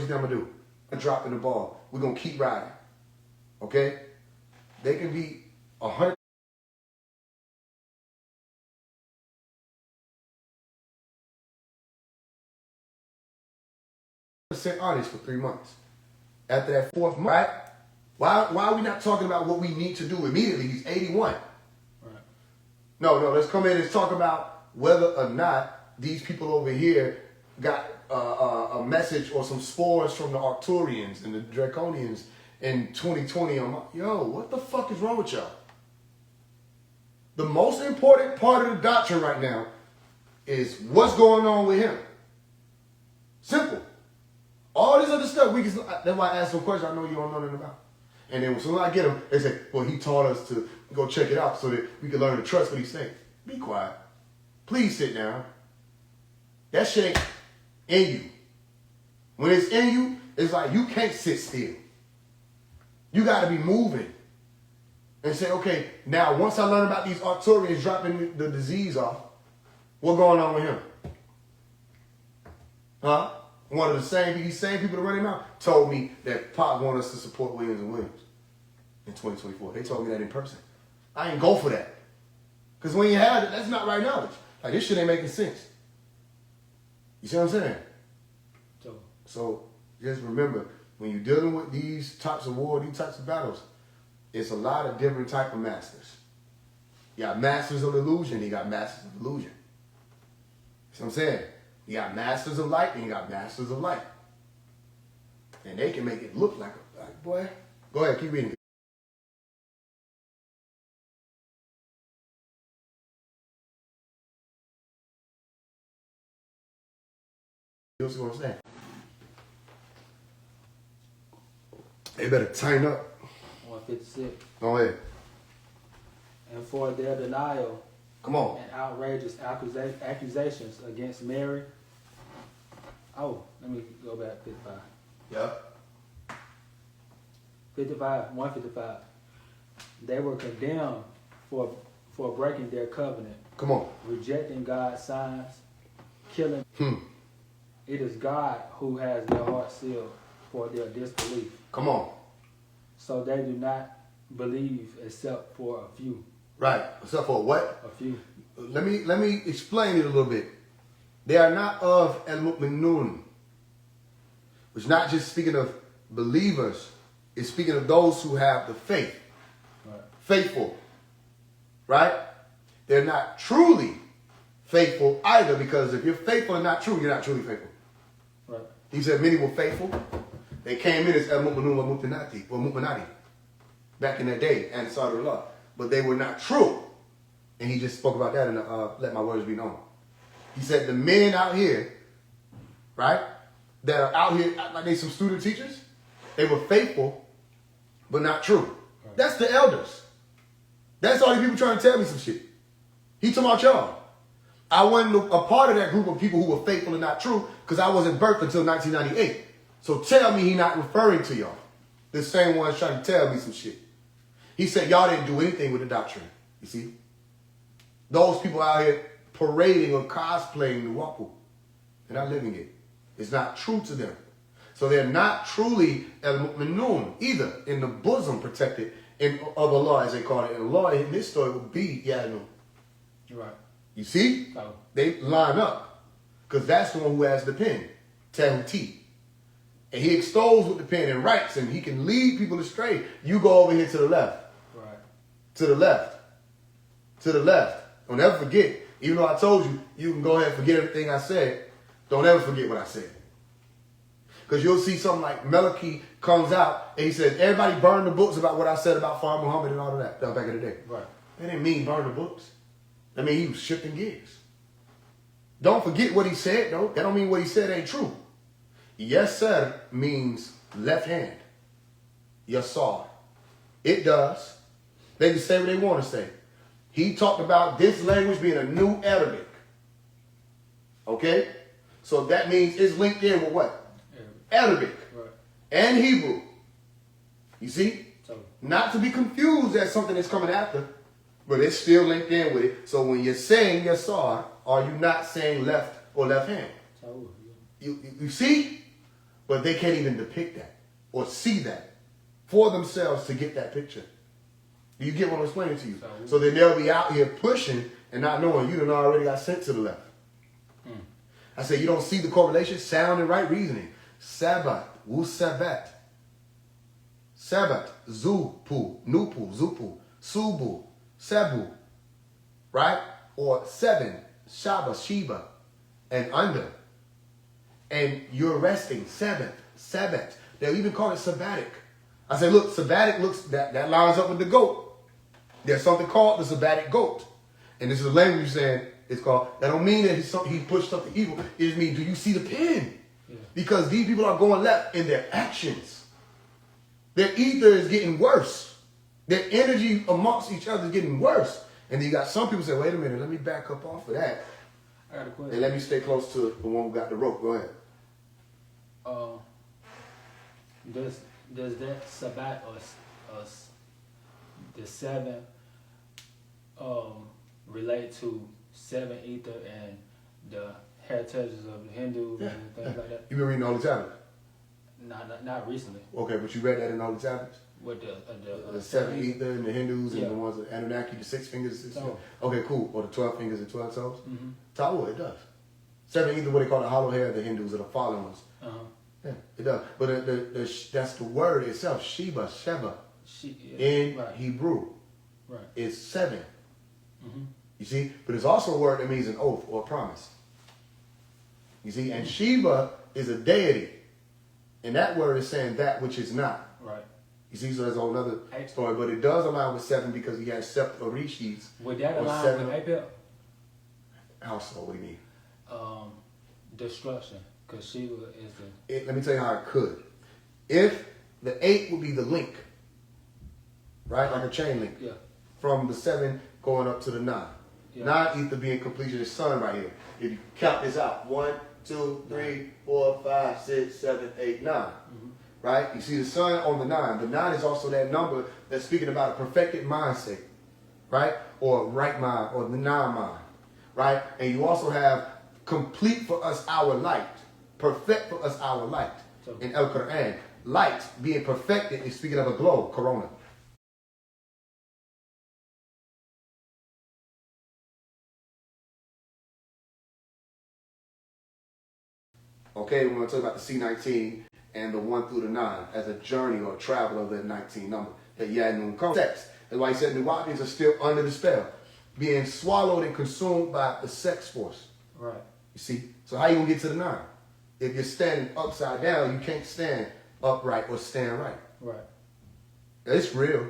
you think I'm going to do? I'm dropping the ball. We're going to keep riding. Okay? They can be 100% honest for 3 months. After that 4th month, right? Why are we not talking about what we need to do immediately? He's 81. Right. No, let's come in and talk about whether or not these people over here got a message or some spores from the Arcturians and the Draconians in 2020. I'm like, yo, what the fuck is wrong with y'all? The most important part of the doctrine right now is what's going on with him. Simple. All this other stuff, that's why I asked some questions I know you don't know nothing about. And then as soon as I get them, they say, well, he taught us to go check it out so that we can learn to trust what he's saying. Be quiet. Please sit down. That shit ain't in you. When it's in you, it's like you can't sit still. You got to be moving. And say, okay, now once I learn about these Arcturians dropping the disease off, what's going on with him? Huh? One of these same people that run him out told me that Pop wanted us to support Williams and Williams in 2024. They told me that in person. I ain't go for that. Because when you have it, that's not right knowledge. Like, this shit ain't making sense. You see what I'm saying? So just remember, when you're dealing with these types of war, these types of battles, it's a lot of different type of masters. You got masters of illusion, you got masters of illusion. See what I'm saying? You got masters of light and you got masters of light. And they can make it look like boy. Go ahead, keep reading. You see what I'm saying? They better tighten up. 156. Go ahead. And for their denial, come on, and outrageous accusations against Mary. Oh, let me go back 55. Yep. 155. They were condemned for breaking their covenant. Come on. Rejecting God's signs, killing. It is God who has their heart sealed for their disbelief. Come on. So they do not believe except for a few. Right. Except for what? A few. Let me explain it a little bit. They are not of al-mu'minun, which is not just speaking of believers. It's speaking of those who have the faith. Right. Faithful. Right? They're not truly faithful either, because if you're faithful and not true, you're not truly faithful. Right. He said many were faithful. They came in as al-mu'minun wa mu'minati back in that day, and Ansar Allah. But they were not true. And he just spoke about that in Let My Words Be Known. He said the men out here, right, that are out here like they some student teachers, they were faithful, but not true. Right. That's the elders. That's all these people trying to tell me some shit. He talking about y'all. I wasn't a part of that group of people who were faithful and not true because I wasn't birthed until 1998. So tell me he not referring to y'all. The same one's trying to tell me some shit. He said y'all didn't do anything with the doctrine. You see? Those people out here parading or cosplaying the Wapu. They're not living it. It's not true to them. So they're not truly al-mu'minun either, in the bosom protected of Allah, as they call it. And Allah in this story would be Ya'nu. Right. You see? Oh. They line up. Because that's the one who has the pen. Tahuti. And he extols with the pen and writes, and he can lead people astray. You go over here to the left. Right. To the left. To the left. Don't ever forget, even though I told you, you can go ahead and forget everything I said. Don't ever forget what I said. Because you'll see something like Meliki comes out and he says, everybody burn the books about what I said about Father Muhammad and all of that. That was back in the day. Right. That didn't mean burn the books. That mean he was shifting gears. Don't forget what he said, though. That don't mean what he said ain't true. Yes, sir means left hand. Yes, sir. It does. They can say what they want to say. He talked about this language being a new Arabic. Okay? So that means it's linked in with what? Arabic. Right. And Hebrew. You see? So. Not to be confused as something that's coming after, but it's still linked in with it. So when you're saying yasar, are you not saying left or left hand? So. You see? But they can't even depict that or see that for themselves to get that picture. Do you get what I'm explaining to you? So then they'll be out here pushing and not knowing you done already got sent to the left. I say you don't see the correlation, sound and right reasoning. Sabbat, wu sabbat. Sabbat, zupu, nupu, zupu, subu, sebu. Right? Or 7, shaba, shiba, and under. And you're resting, 7th, sabbat. They'll even call it sabbatic. I say, look, sabbatic looks, that lines up with the goat. There's something called the sabbatic goat. And this is a language saying it's called, that don't mean that he pushed something evil. It just means, do you see the pen? Yeah. Because these people are going left in their actions. Their ether is getting worse. Their energy amongst each other is getting worse. And then you got some people say, wait a minute, let me back up off of that. I got a question. And let me stay close to the one who got the rope. Go ahead. Does that Sabbat or the 7 relate to 7 ether and the heritages of the Hindus and things like that? You been reading all the tablets? Not recently. Okay, but you read that in all the tablets? With the 7 ether and the Hindus and the ones with Anunnaki, the 6 fingers. Okay, cool. Or the 12 fingers and 12 toes. Mm-hmm. Tawa, it does. 7 ether, what they call the hollow hair of the Hindus, or the fallen ones. Yeah, it does. But that's the word itself, Sheba, in Hebrew. Right. It's 7. Mm-hmm. You see? But it's also a word that means an oath or a promise. You see? And Sheba is a deity. And that word is saying that which is not. Right. You see? So that's a whole other story. But it does align with 7 because he has Septorishis. Would that align with Apep? How so? What do you mean? Destruction. Because Sheba is let me tell you how it could. If the 8 would be the link, right? Like a chain link. Yeah. From the 7 going up to the 9. Yeah. 9 ether being completion of the sun right here. If you count this out, 1, 2, 3, 4, 5, 6, 7, 8, 9. Mm-hmm. Right? You see the sun on the 9. The 9 is also that number that's speaking about a perfected mindset. Right? Or right mind, or the 9 mind. Right? And you also have complete for us our light. Perfect for us our light. So, in El Quran, light being perfected is speaking of a glow, corona. Okay, we're going to talk about the C19 and the 1 through the 9 as a journey or travel of that 19 number. That Yadnun context. That's why he said the Nuwapians are still under the spell, being swallowed and consumed by the sex force. Right. You see? So how you going to get to the 9? If you're standing upside down, you can't stand upright or stand right. Right. It's real.